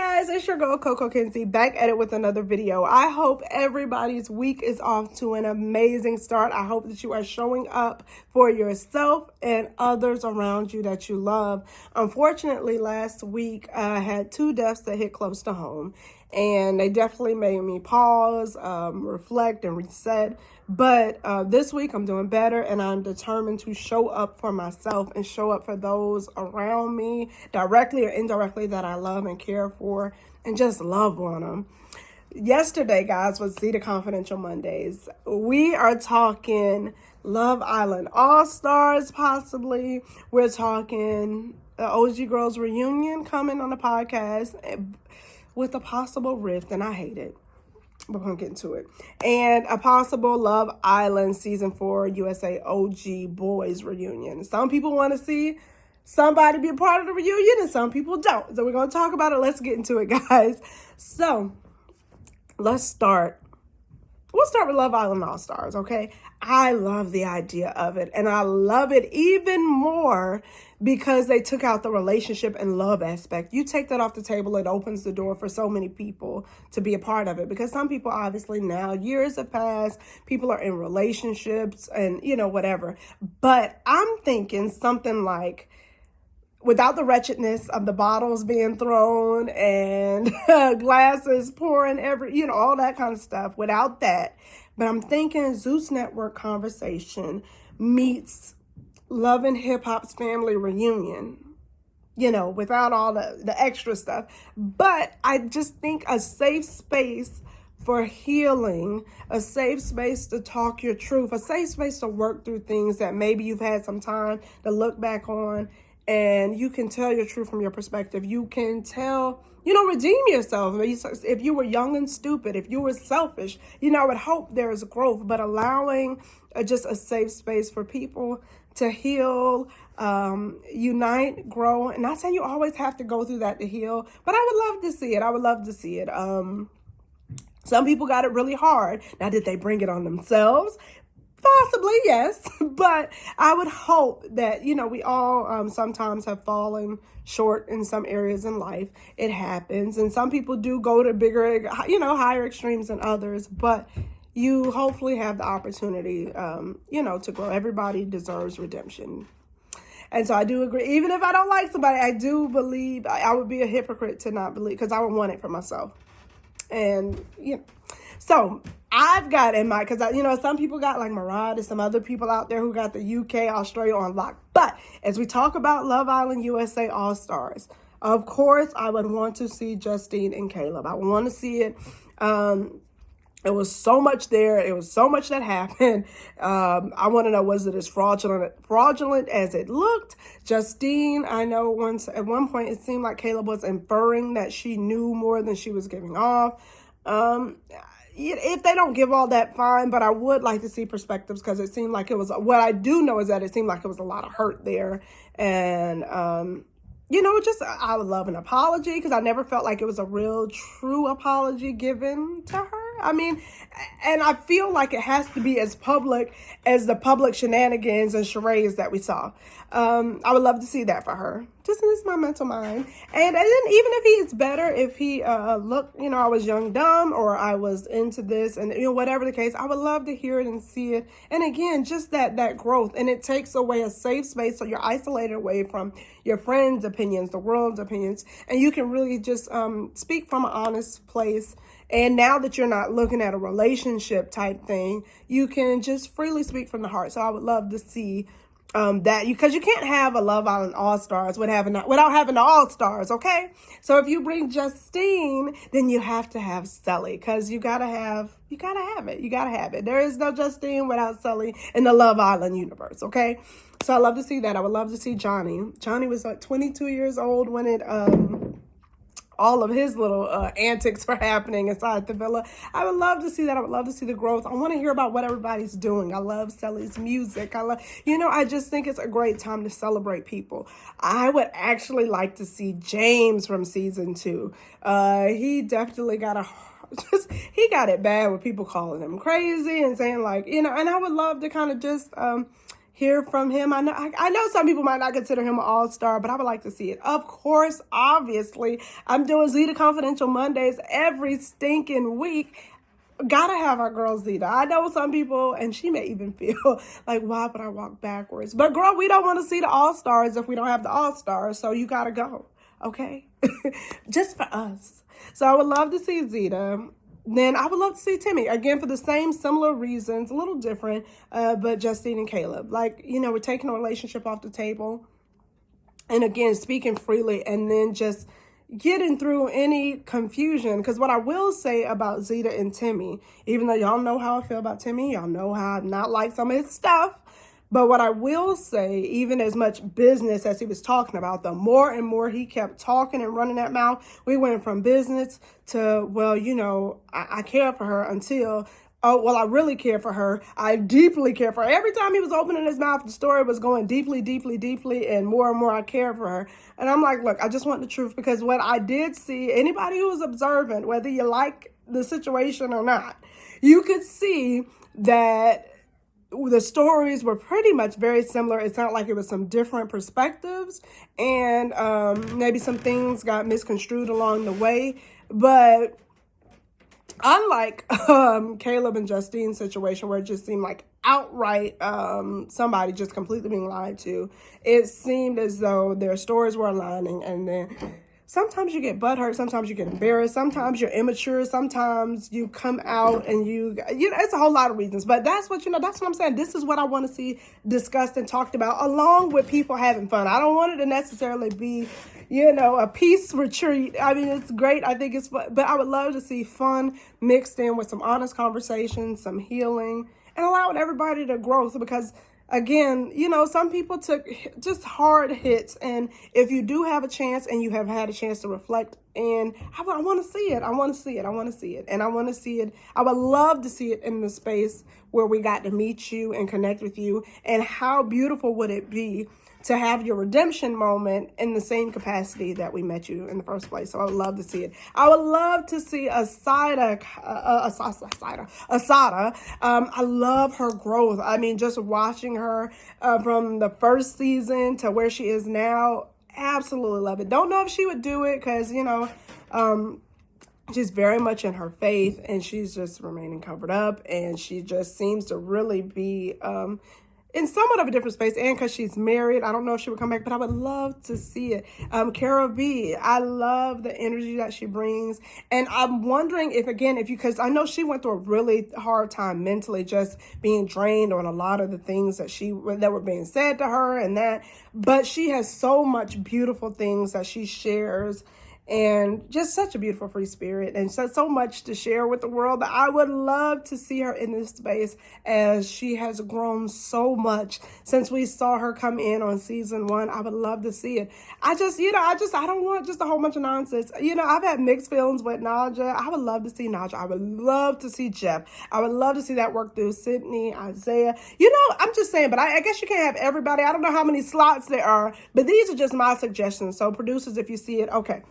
guys, it's your girl Coco Kinsey back at it with another video. I hope everybody's week is off to an amazing start. I hope that you are showing up for yourself and others around you that you love. Unfortunately, last week I had two deaths that hit close to home, and they definitely made me pause, reflect, and reset. But this week I'm doing better, and I'm determined to show up for myself and show up for those around me, directly or indirectly, that I love and care for, and just love on them. Yesterday, guys, was Zeta Confidential Mondays. We are talking Love Island All-Stars, possibly. We're talking the OG Girls reunion coming on the podcast with a possible rift, and I hate it. We're going to get into it. And a possible Love Island Season 4 USA OG Boys reunion. Some people want to see somebody be a part of the reunion, and some people don't. So we're going to talk about it. Let's get into it, guys. So let's start. We'll start with Love Island All-Stars, okay? I love the idea of it, and I love it even more because they took out the relationship and love aspect. You take that off the table, it opens the door for so many people to be a part of it, because some people, obviously, now, years have passed, people are in relationships and, whatever. But I'm thinking something like, without the wretchedness of the bottles being thrown and glasses pouring all that kind of stuff, without that. But I'm thinking Zeus Network Conversation meets Love and Hip Hop's family reunion, without all the extra stuff. But I just think a safe space for healing, a safe space to talk your truth, a safe space to work through things that maybe you've had some time to look back on, and you can tell your truth from your perspective. You can tell, redeem yourself. If you were young and stupid, if you were selfish, I would hope there is growth, but allowing just a safe space for people to heal, unite, grow. And not saying you always have to go through that to heal, but I would love to see it. I would love to see it. Some people got it really hard. Now, did they bring it on themselves? Possibly, yes. But I would hope that, we all sometimes have fallen short in some areas in life. It happens. And some people do go to bigger, higher extremes than others. But you hopefully have the opportunity, to grow. Everybody deserves redemption. And so I do agree. Even if I don't like somebody, I do believe I would be a hypocrite to not believe, because I would want it for myself. And, so I've got in mind, because, some people got like Mariah, there's some other people out there who got the UK, Australia on lock. But as we talk about Love Island USA All-Stars, of course, I would want to see Justine and Caleb. I want to see it. It was so much there. It was so much that happened. I want to know, was it as fraudulent as it looked? Justine, I know at one point it seemed like Caleb was inferring that she knew more than she was giving off. If they don't give all that, fine, but I would like to see perspectives, because it seemed like it was, what I do know is that it seemed like it was a lot of hurt there. And, I would love an apology, because I never felt like it was a real, true apology given to her. And I feel like it has to be as public as the public shenanigans and charades that we saw. I would love to see that for her. Just in this my mental mind. And then even if he is better, if he looked, I was young, dumb, or I was into this, and whatever the case, I would love to hear it and see it. And again, just that growth. And it takes away a safe space, so you're isolated away from your friends' opinions, the world's opinions, and you can really just speak from an honest place. And now that you're not looking at a relationship type thing, you can just freely speak from the heart. So I would love to see that, because you can't have a Love Island All-Stars without having the All-Stars, okay? So if you bring Justine, then you have to have Sully, because you gotta have it. There is no Justine without Sully in the Love Island universe, okay? So I love to see that. I would love to see Johnny. Johnny was like 22 years old when it all of his little antics were happening inside the villa. I would love to see that. I would love to see the growth. I want to hear about what everybody's doing. I love Sully's music. I just think it's a great time to celebrate people. I would actually like to see James from season 2. He definitely got he got it bad with people calling him crazy and saying and I would love to kind of just hear from him. I know some people might not consider him an all-star, but I would like to see it. Of course, obviously, I'm doing Zeta Confidential Mondays every stinking week. Gotta have our girl Zeta. I know some people, and she may even feel like, why would I walk backwards? But girl, we don't want to see the all-stars if we don't have the all-stars, so you gotta go, okay? Just for us. So I would love to see Zeta. Then I would love to see Timmy, again, for the same similar reasons, a little different, but Justine and Caleb. Like, you know, we're taking a relationship off the table. And again, speaking freely, and then just getting through any confusion. Because what I will say about Zeta and Timmy, even though y'all know how I feel about Timmy, y'all know how I not like some of his stuff. But what I will say, even as much business as he was talking about, the more and more he kept talking and running that mouth, we went from business to, well, you know, I care for her until, oh, well, I really care for her. I deeply care for her. Every time he was opening his mouth, the story was going deeply, deeply, deeply, and more I care for her. And I'm like, look, I just want the truth, because what I did see, anybody who was observant, whether you like the situation or not, you could see that the stories were pretty much very similar. It's not like it was some different perspectives, and maybe some things got misconstrued along the way. But unlike Caleb and Justine's situation, where it just seemed like outright somebody just completely being lied to, it seemed as though their stories were aligning. And then sometimes you get butthurt, sometimes you get embarrassed, sometimes you're immature, sometimes you come out and you know, it's a whole lot of reasons. But that's what, that's what I'm saying. This is what I want to see discussed and talked about, along with people having fun. I don't want it to necessarily be, a peace retreat. I mean, it's great. I think it's fun, but I would love to see fun mixed in with some honest conversations, some healing, and allowing everybody to grow. Because again, some people took just hard hits. And if you do have a chance and you have had a chance to reflect, and I want to see it. I want to see it. I want to see it. And I want to see it. I would love to see it in the space where we got to meet you and connect with you. And how beautiful would it be to have your redemption moment in the same capacity that we met you in the first place. So I would love to see it. I would love to see Asada. I love her growth. I mean, just watching her from the first season to where she is now, absolutely love it. Don't know if she would do it because, she's very much in her faith, and she's just remaining covered up, and she just seems to really be in somewhat of a different space. And because she's married, I don't know if she would come back, but I would love to see it. Cara B, I love the energy that she brings. And I'm wondering because I know she went through a really hard time mentally, just being drained on a lot of the things that were being said to her and that. But she has so much beautiful things that she shares, and just such a beautiful free spirit, and so much to share with the world. I would love to see her in this space, as she has grown so much since we saw her come in on season 1. I would love to see it. I don't want just a whole bunch of nonsense. I've had mixed feelings with Naja. I would love to see Naja. I would love to see Jeff. I would love to see that work through Sydney, Isaiah. I'm just saying, but I guess you can't have everybody. I don't know how many slots there are, but these are just my suggestions. So producers, if you see it, okay.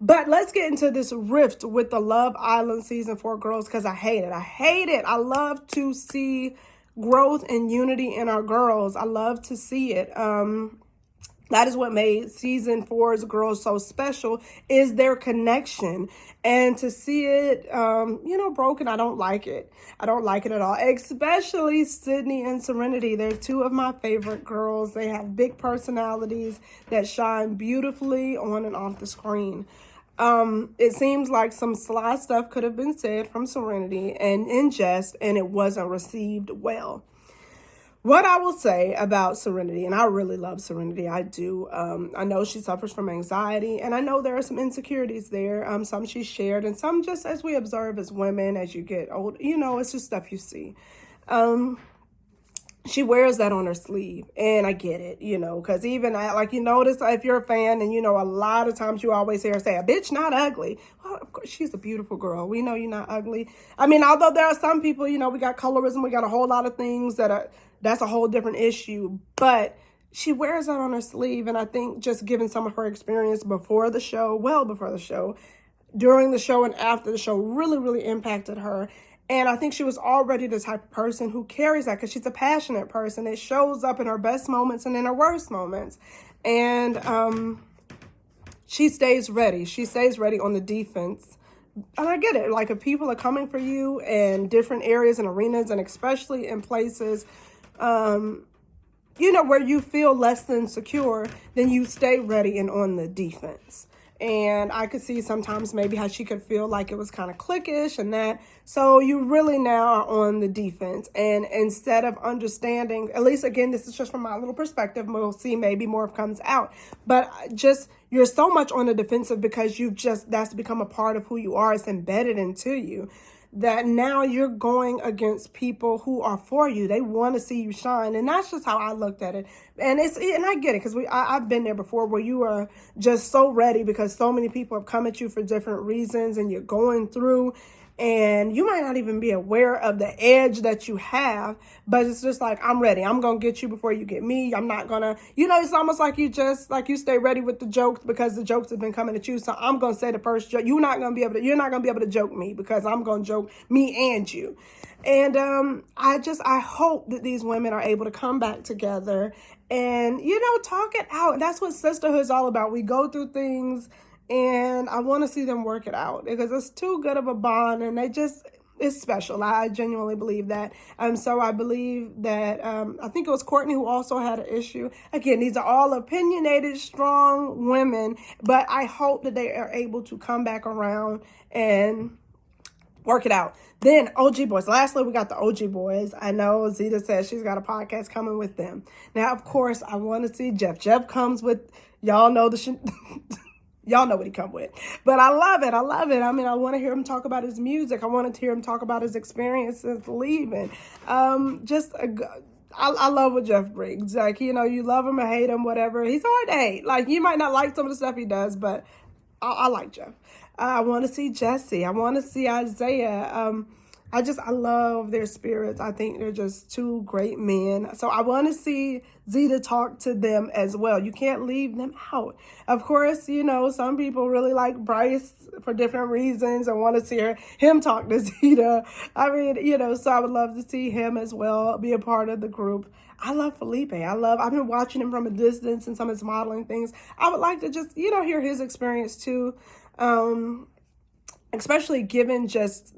But let's get into this rift with the Love Island season 4 girls, because I hate it. I hate it. I love to see growth and unity in our girls. I love to see it. That is what made season 4's girls so special, is their connection. And to see it, broken, I don't like it. I don't like it at all, especially Sydney and Serenity. They're two of my favorite girls. They have big personalities that shine beautifully on and off the screen. It seems like some sly stuff could have been said from Serenity and in jest, and it wasn't received well. What I will say about Serenity, and I really love Serenity, I do. I know she suffers from anxiety, and I know there are some insecurities there. Some she's shared, and some just as we observe as women as you get old, it's just stuff you see. She wears that on her sleeve, and I get it, because even notice if you're a fan, and a lot of times you always hear her say, a bitch not ugly. Well, of course, she's a beautiful girl. We know you're not ugly. I mean, although there are some people, we got colorism, we got a whole lot of things that's a whole different issue, but she wears that on her sleeve. And I think just given some of her experience before the show, during the show, and after the show, really, really impacted her. And I think she was already the type of person who carries that because she's a passionate person. It shows up in her best moments and in her worst moments. And she stays ready. She stays ready on the defense. And I get it. Like, if people are coming for you in different areas and arenas, and especially in places, where you feel less than secure, then you stay ready and on the defense. And I could see sometimes maybe how she could feel like it was kind of cliquish and that. So you really now are on the defense. And instead of understanding, at least again, this is just from my little perspective, we'll see maybe more comes out. But just, you're so much on the defensive because that's become a part of who you are. It's embedded into you, that now you're going against people who are for you. They want to see you shine. And that's just how I looked at it. And I get it, because I've been there before, where you are just so ready because so many people have come at you for different reasons, and you're going through, and you might not even be aware of the edge that you have, but it's just like, I'm ready. I'm going to get you before you get me. I'm not going to, it's almost like you stay ready with the jokes because the jokes have been coming at you. So I'm going to say the first joke. You're not going to be able to joke me because I'm going to joke me and you. And I hope that these women are able to come back together and, talk it out. That's what sisterhood is all about. We go through things, and I want to see them work it out because it's too good of a bond, and it's special. I genuinely believe that. So I believe that, I think it was Courtney who also had an issue. Again, these are all opinionated, strong women, but I hope that they are able to come back around and work it out. Then OG boys. Lastly, we got the OG boys. I know Zeta says she's got a podcast coming with them. Now, of course, I want to see Jeff. Jeff comes with, y'all know y'all know what he come with. But I love it. I mean, I want to hear him talk about his music. I wanted to hear him talk about his experiences leaving. I love what Jeff brings. Like, you love him or hate him, whatever. He's hard to hate. Like, you might not like some of the stuff he does, but I like Jeff. I want to see Jesse. I want to see Isaiah. I love their spirits. I think they're just two great men. So I want to see Zeta talk to them as well. You can't leave them out. Of course, some people really like Bryce for different reasons and want to see him talk to Zeta. I mean, so I would love to see him as well be a part of the group. I love Felipe. I've been watching him from a distance and some of his modeling things. I would like to just, hear his experience too. Especially given just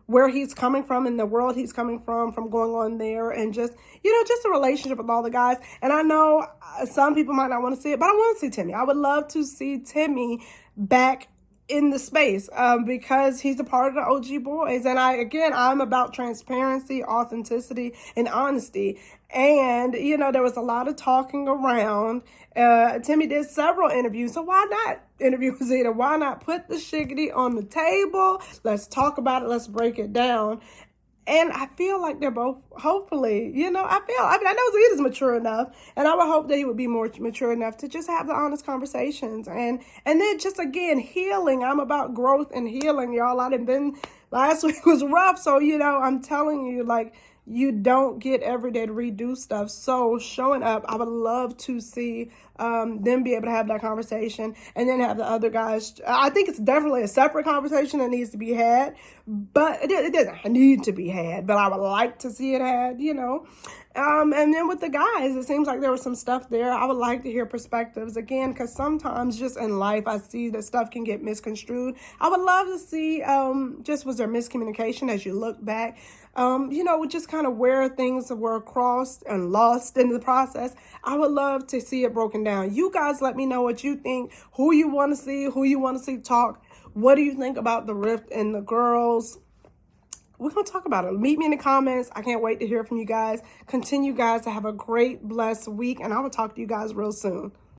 where he's coming from and the world he's coming from going on there, and just the relationship with all the guys. And I know some people might not want to see it, but I want to see Timmy. I would love to see Timmy back in the space because he's a part of the OG boys. And I'm about transparency, authenticity, and honesty. And, there was a lot of talking around. Timmy did several interviews. So why not interview Zeta? Why not put the shiggity on the table? Let's talk about it. Let's break it down. And I feel like they're both, hopefully, I know Zeta's mature enough, and I would hope that he would be more mature enough to just have the honest conversations. And then just, again, healing. I'm about growth and healing, y'all. Last week was rough. So, I'm telling you, like, you don't get every day to redo stuff. So showing up, I would love to see them be able to have that conversation, and then have the other guys. I think it's definitely a separate conversation that needs to be had, but it doesn't need to be had, but I would like to see it had, and then with the guys, it seems like there was some stuff there. I would like to hear perspectives again, because sometimes just in life, I see that stuff can get misconstrued. I would love to see, was there miscommunication as you look back? Just kind of where things were crossed and lost in the process. I would love to see it broken down. You guys let me know what you think, who you want to see talk. What do you think about the rift in the girls? We're going to talk about it. Meet me in the comments. I can't wait to hear from you guys. Continue, guys, to have a great, blessed week, and I will talk to you guys real soon.